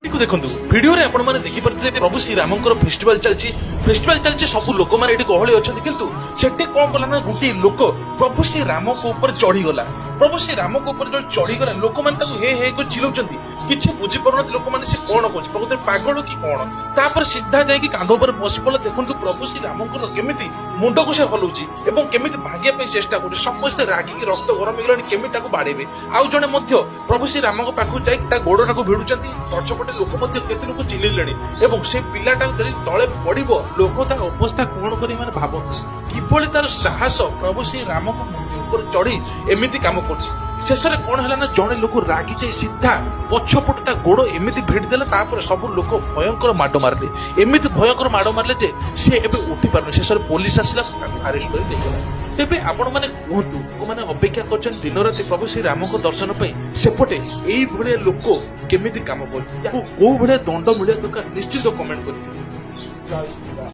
देखो भिडियो आपने देखिपे प्रभु श्री राम फेस्टिवल चलती सब लोक मैंने गहली अच्छा किंतु सेठी कौन कला ना गोटे लोक प्रभु श्री राम को ऊपर चढ़ीगला प्रभु श्री राम को ऊपर जो चढ़ीगला लोक मैंने हे हे को चिल्लाउछंती किछि बुझी पारुनांती लोक मैंने से कौन कह प्रकृति पागल कि कौन तापर सीधा जाइए कांध पर बस पड़ा देखु प्रभु श्री राम केमी मुंड को से हलाउछि एवं केमी भागिया चेष्टा कर समस्त रागिकी रक्त गरम हो केमी बाड़ेबे आउ जड़े प्रभु श्री राम पाखु जाई गोड़ टाक भिड़ुंट पछपटे लोक केते लोक चिल्लेलेनी एवं से पिलाटा जदि तले पड़िबो लोक तार अवस्था कौन करी माने भाबंतु किभଳି तार साहस प्रभु श्री राम को मूर्ति ऊपर चढ़ी एमिति काम करछि शेष में कौन है ना जड़े लोक रागी जाए सीधा पछपटे गोड़ एमती भिड़ देला तापर सब लोक भयंकर माड़ मारे एमती भयंकर माड़ मारे जे सी एबे उठी पारन शेष में पुलिस आसला अरेस्ट कर देगला तेबे आपण माने कहतु लोक माने अपेक्षा करछन दिन राति प्रभु श्री राम को दर्शन पई सेपटे एई भळे लोक केमिति काम करछि को भळे दंड मिले दरकार निश्चित कमेंट करिए। जय